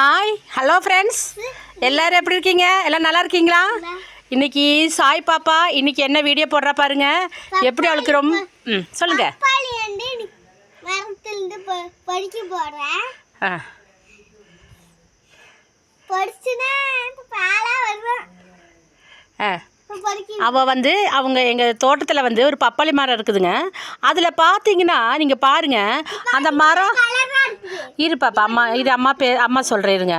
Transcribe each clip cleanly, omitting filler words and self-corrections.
Hi hello friends, எல்லோரும் எப்படி இருக்கீங்க? எல்லாம் நல்லா இருக்கீங்களா? இன்னைக்கு சாய் பாப்பா இன்னைக்கு என்ன வீடியோ போடுறா பாருங்க. எப்படி அவளுக்கு ரொம்ப சொல்லுங்க. அவள் வந்து அவங்க எங்கள் தோட்டத்தில் வந்து ஒரு பப்பாளி மரம் இருக்குதுங்க. அதில் பார்த்தீங்கன்னா நீங்கள் பாருங்கள், அந்த மரம் இரு பாப்பா, அம்மா சொல்கிறேன் இருங்க.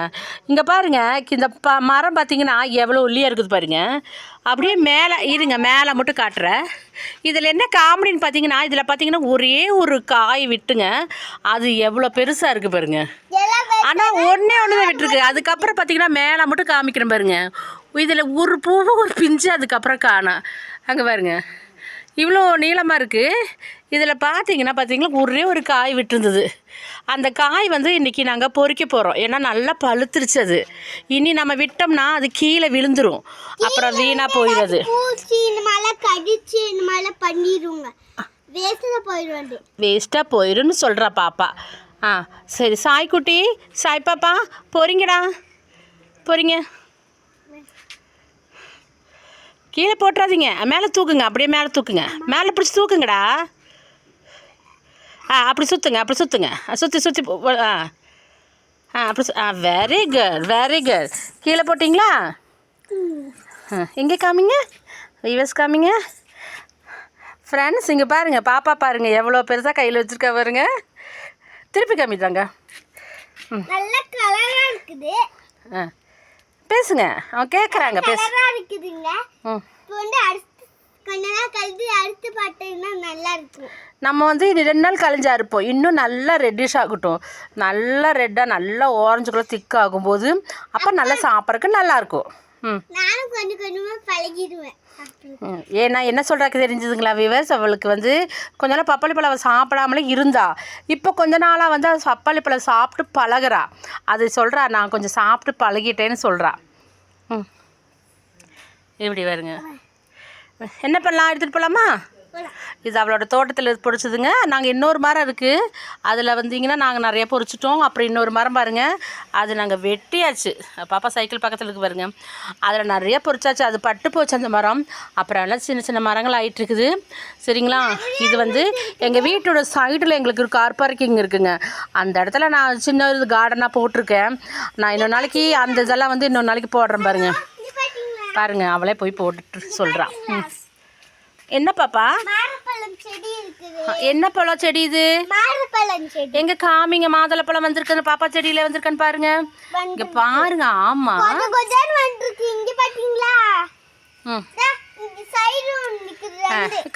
இங்கே பாருங்கள், இந்த மரம் பார்த்தீங்கன்னா எவ்வளோ ஒல்லியாக இருக்குது பாருங்கள். அப்படியே மேலே மட்டும் காட்டுறேன். இதில் என்ன காமெடின்னு பார்த்தீங்கன்னா, இதில் பார்த்தீங்கன்னா ஒரே ஒரு காய் விட்டுங்க, அது எவ்வளோ பெருசாக இருக்குது பாருங்க. ஆனால் ஒன்று தான் விட்டுருக்கு. அதுக்கப்புறம் பார்த்தீங்கன்னா மேலே மட்டும் காமிக்கிறேன் பாருங்க. இதில் ஒரு பூவும் ஒரு பிஞ்சு அதுக்கப்புறம் காணும். அங்கே பாருங்க, இவ்வளோ நீளமாக இருக்குது. இதில் பார்த்தீங்கன்னா ஒரே ஒரு காய் விட்டுருந்தது. அந்த காய் வந்து இன்றைக்கி நாங்கள் பொறிக்க போகிறோம். ஏன்னா நல்லா பழுத்துருச்சு. அது இனி நம்ம விட்டோம்னா அது கீழே விழுந்துடும், அப்புறம் வீணாக போயிடுது. வேஸ்ட்டாக போயிடும்னு சொல்கிறா பாப்பா. சரி சாய்க்குட்டி, சாய் பாப்பா பொறிங்கடா, பொறிங்க. கீழே போட்டுறாதீங்க, மேலே தூக்குங்க, அப்படியே மேலே தூக்குங்க, மேலே பிடிச்சி தூக்குங்கடா. அப்படி சுற்றுங்க சுற்றி அப்படி வெரி குட். கீழே போட்டிங்களா? எங்கே காமிங்க, வியூவர்ஸ் காமிங்க. ஃப்ரெண்ட்ஸ் இங்கே பாருங்கள், பாப்பா பாருங்கள் எவ்வளோ பெருசாக கையில் வச்சுருக்கா பாருங்க. திருப்பி காமிட்டாங்க. நல்ல கலரா இருக்குது. பேசுங்க, அவன் கேட்குறாங்க. கலரா இருக்குதுங்க. இப்போ வந்து கொஞ்ச நாள் கழித்து அடுத்து பார்த்தீங்கன்னா நல்லா இருக்கும். நம்ம வந்து 2 நாள் கழிஞ்சு அறுப்போம். இன்னும் நல்லா ரெட்டிஷ் ஆகட்டும், நல்லா ரெட்டாக நல்லா ஓரஞ்சுக்குள்ள திக் ஆகும்போது அப்போ நல்லா சாப்பிட்றதுக்கு நல்லாயிருக்கும். நானும் கொஞ்சம் கொஞ்சமாக பழகிடுவேன். ஏன்னா என்ன சொல்கிறாக்கு தெரிஞ்சுதுங்களா வியூவர்ஸ், அவளுக்கு வந்து கொஞ்ச நாள் பப்பாளி பழம் சாப்பிடாமலே இருந்தா, இப்போ கொஞ்ச நாளாக வந்து அது பப்பாளி பழம் சாப்பிட்டு பழகிறா. அது சொல்கிறா, நான் கொஞ்சம் சாப்பிட்டு பழகிட்டேன்னு சொல்கிறா. இப்படி வருங்க. என்ன பண்ணலாம், எடுத்துகிட்டு போகலாமா? இது அவளோட தோட்டத்தில் பொறிச்சதுங்க. நாங்கள் இன்னொரு மரம் இருக்குது, அதில் வந்தீங்கன்னா நாங்கள் நிறைய பொறிச்சிட்டோம். அப்புறம் இன்னொரு மரம் பாருங்கள், அது நாங்கள் வெட்டியாச்சு. பாப்பா சைக்கிள் பக்கத்தில் இருக்கு பாருங்க, அதில் நிறைய பொறிச்சாச்சு. அது பட்டு போச்சு அந்த மரம். அப்புறம் எல்லாம் சின்ன சின்ன மரங்கள் ஆகிட்டு இருக்குது. சரிங்களா? இது வந்து எங்கள் வீட்டோட சைடில் எங்களுக்கு ஒரு கார் பார்க்கிங் இருக்குங்க. அந்த இடத்துல நான் சின்ன ஒரு கார்டனாக போட்டிருக்கேன். நான் இன்னொரு நாளைக்கு அந்த இதெல்லாம் வந்து இன்னொரு நாளைக்கு போடுறேன் பாருங்க. அவளே போய் போட்டுட்டு சொல்கிறான். என்ன பாப்பா, என்ன பழம் செடி இது? எங்க காமிங்க, மாதுளப்பழம் வந்திருக்குன்னு பாப்பா செடியில வந்திருக்கான்னு பாருங்க. இங்க பாருங்க. ஆமா,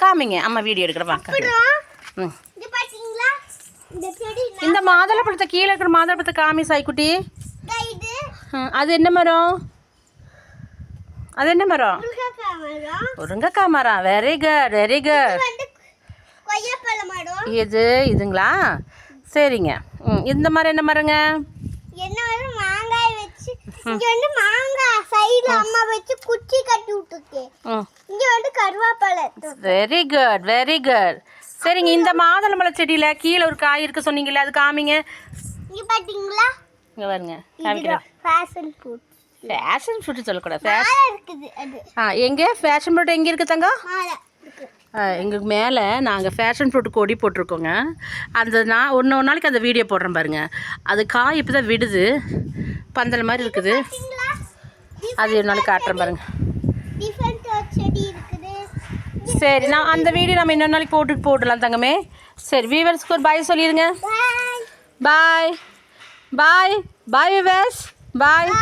காமிங்க, அம்மா வீடியோ எடுக்கிற பாக்க. இந்த மாதுளப்பழத்தை கீழே இருக்கிற மாதுளப்பழத்தை காமி சாய்க்குட்டி. அது என்ன மரம்? அது என்ன மரம்? முருங்கைக்காய் மரம். Very good. இதுங்களா? சரிங்க. இந்த மரம் என்ன மரங்க? மாங்காய் வச்சு இங்க வந்து மாங்காய் சைடுல அம்மா வச்சு குச்சி கட்டி விட்டுருக்கு. இங்க வந்து கருவேப்பிலை. Very good. சரிங்க. இந்த மாதுளம்பழ செடியில கீழே ஒரு காய் இருக்கு சொன்னீங்கல்ல, அது காமிங்க. இங்க பாத்தீங்களா? இங்க பாருங்க, காமிக்கிறேன். ஃபேஷன் ஃப்ரூட் சொல்லக்கூடாது. எங்கே ஃபேஷன் ஃப்ரூட் எங்கே இருக்குது தங்கம்? எங்களுக்கு மேலே நாங்கள் ஃபேஷன் ஃப்ரூட் கொடி போட்டிருக்கோங்க. அந்த நான் ஒரு நாளைக்கு அந்த வீடியோ போடுறேன் பாருங்கள். அது காய் இப்போ தான் விடுது, பந்தல் மாதிரி இருக்குது. அது ஒரு நாளைக்கு காட்டுறேன் பாருங்கள். சரி, நான் அந்த வீடியோ நம்ம இன்னொரு நாளைக்கு போடலாம் தங்கமே. சரி, வியூவர்ஸ்க்கு ஒரு பாய் சொல்லிடுங்க. பாய் வியூவர்ஸ், பாய்.